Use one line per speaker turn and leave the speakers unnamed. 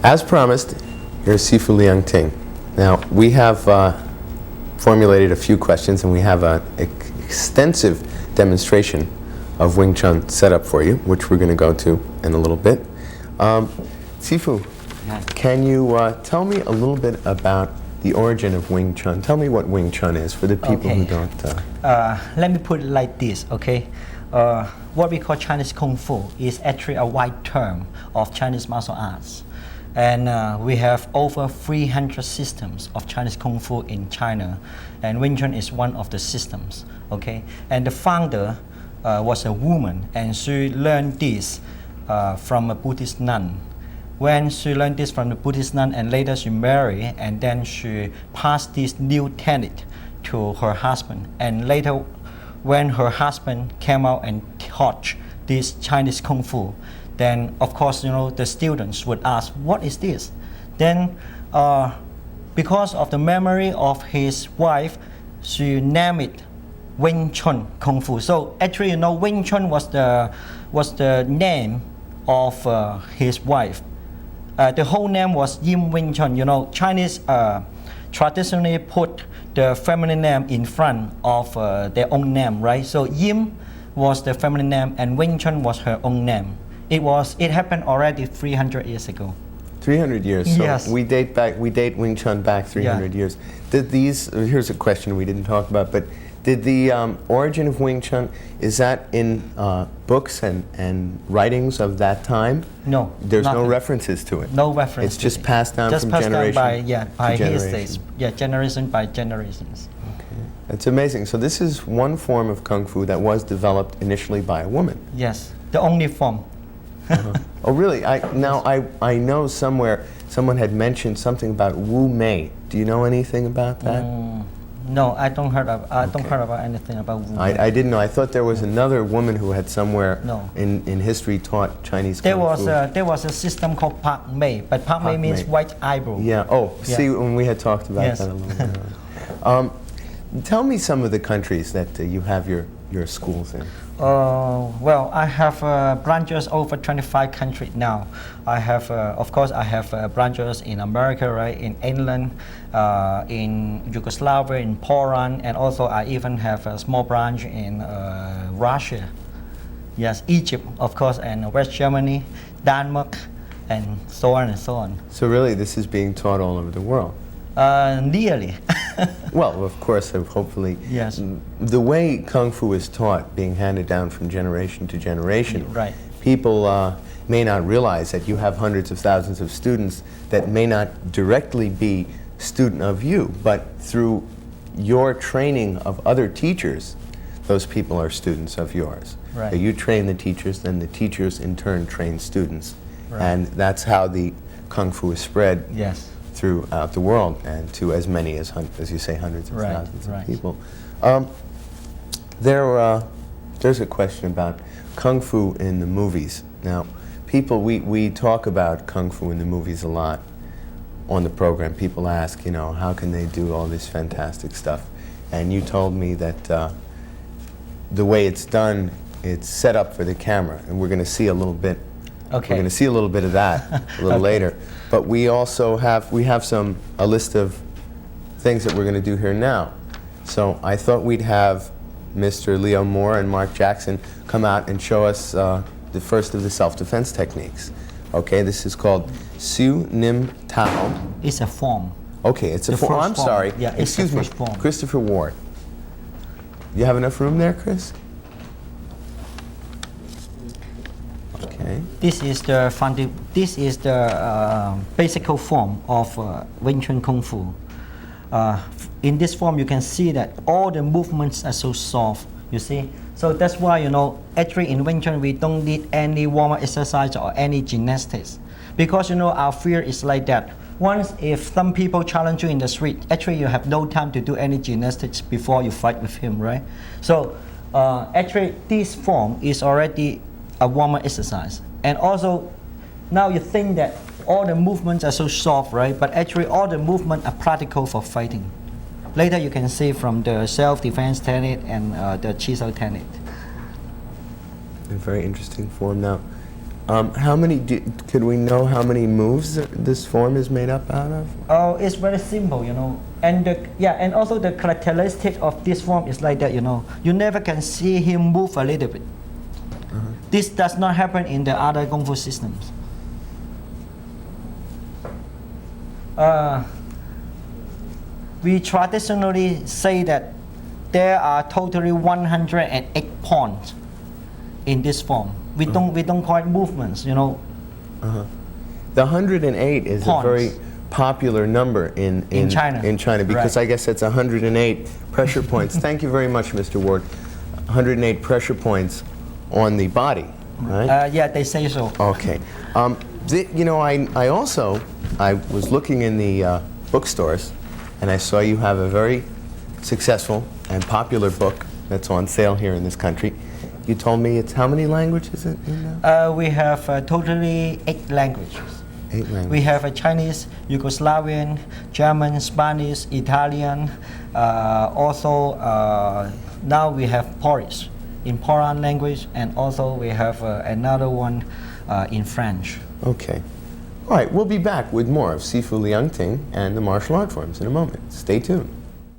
As promised, here's Sifu Leung Ting. Now, we have formulated a few questions, and we have an extensive demonstration of Wing Chun set up for you, which we're going to go to in a little bit. Sifu, can you tell me a little bit about the origin of Wing Chun? Tell me what Wing Chun is for the people who don't...
Let me put it like this, okay? What we call Chinese Kung Fu is actually a wide term of Chinese martial arts. And we have over 300 systems of Chinese Kung Fu in China. And Wing Chun is one of the systems, okay? And the founder was a woman, and she learned this from a Buddhist nun. When she learned this from the Buddhist nun, and later she married, and then she passed this new tenet to her husband. And later, when her husband came out and taught this Chinese Kung Fu, then of course, you know, the students would ask, what is this? Then because of the memory of his wife, she named it Wing Chun Kung Fu. So actually, you know, Wing Chun was the name of his wife. The whole name was Yim Wing Chun. You know, Chinese traditionally put the feminine name in front of their own name, right? So Yim was the feminine name, and Wing Chun was her own name. It happened already 300 years ago.
300 years. So
yes.
we date Wing Chun back 300 years. Did these? Here's a question we didn't talk about, but did the origin of Wing Chun, is that in books and writings of that time?
No.
There's
nothing.
no references to it.
No reference.
It's just passed down from generation
by
generation.
hearsay. Yeah, generation by generations.
Okay. That's amazing. So this is one form of Kung Fu that was developed initially by a woman.
Yes, the only form.
Oh, really? I know somewhere someone had mentioned something about Wu Mei. Do you know anything about that?
No, I don't heard about anything about Wu Mei.
I didn't know. I thought there was another woman who had somewhere in history taught Chinese Kung Fu.
There was a system called Pak Mei, but Pak Mei means white eyebrow.
Yeah. Oh, yeah. See, when we had talked about that a little bit. Tell me some of the countries that you have your schools in.
Well, I have branches over 25 countries now. I have, of course, I have branches in America, right, in England, in Yugoslavia, in Poland, and also I even have a small branch in Russia. Yes, Egypt, of course, and West Germany, Denmark, and so on and so on.
So really, this is being taught all over the world?
Nearly.
Well, of course, hopefully.
Yes.
The way Kung Fu is taught, being handed down from generation to generation,
right.
People may not realize that you have hundreds of thousands of students that may not directly be student of you, but through your training of other teachers, those people are students of yours.
Right.
So you train the teachers, then the teachers in turn train students.
Right.
And that's how the Kung Fu is spread.
Yes.
Throughout the world, and to as many as you say, hundreds of thousands of people. There's a question about Kung Fu in the movies. Now, people, we talk about Kung Fu in the movies a lot on the program. People ask, you know, how can they do all this fantastic stuff? And you told me that the way it's done, it's set up for the camera, and we're going to see a little bit.
Okay.
We're going to see a little bit of that a little later. But we also have a list of things that we're going to do here now. So I thought we'd have Mr. Leo Moore and Mark Jackson come out and show us the first of the self-defense techniques. Okay, this is called Siu Nim Tao.
It's a form.
Okay, it's a form. I'm sorry.
Yeah, it's
Excuse me,
form.
Christopher Ward. You have enough room there, Chris? Okay.
This is the basic form of Wing Chun Kung Fu. In this form, you can see that all the movements are so soft. You see, so that's why, you know, actually in Wing Chun we don't need any warm-up exercise or any gymnastics, because, you know, our fear is like that. Once if some people challenge you in the street, actually you have no time to do any gymnastics before you fight with him, right? So actually this form is already a warm-up exercise. And also, now you think that all the movements are so soft, right? But actually all the movements are practical for fighting. Later you can see from the self-defense technique and the chisel technique.
A very interesting form. Now, How many, could we know how many moves this form is made up out of?
Oh, it's very simple, you know. And and also the characteristic of this form is like that, you know. You never can see him move a little bit. This does not happen in the other Kung Fu systems. We traditionally say that there are totally 108 points in this form. We don't call it movements, you know.
The 108 is a very popular number in
China.
In China, because
Right.
I guess it's 108 pressure points. Thank you very much, Mr. Ward. 108 pressure points on the body, right?
Yeah, they say so.
Okay. You know, I was looking in the bookstores, and I saw you have a very successful and popular book that's on sale here in this country. You told me it's how many languages in there?
We have totally 8 languages.
8 languages.
We have Chinese, Yugoslavian, German, Spanish, Italian. Also, now we have Polish in Poland language, and also we have another one in French.
Okay. All right, we'll be back with more of Sifu Leung Ting and the martial art forms in a moment. Stay tuned.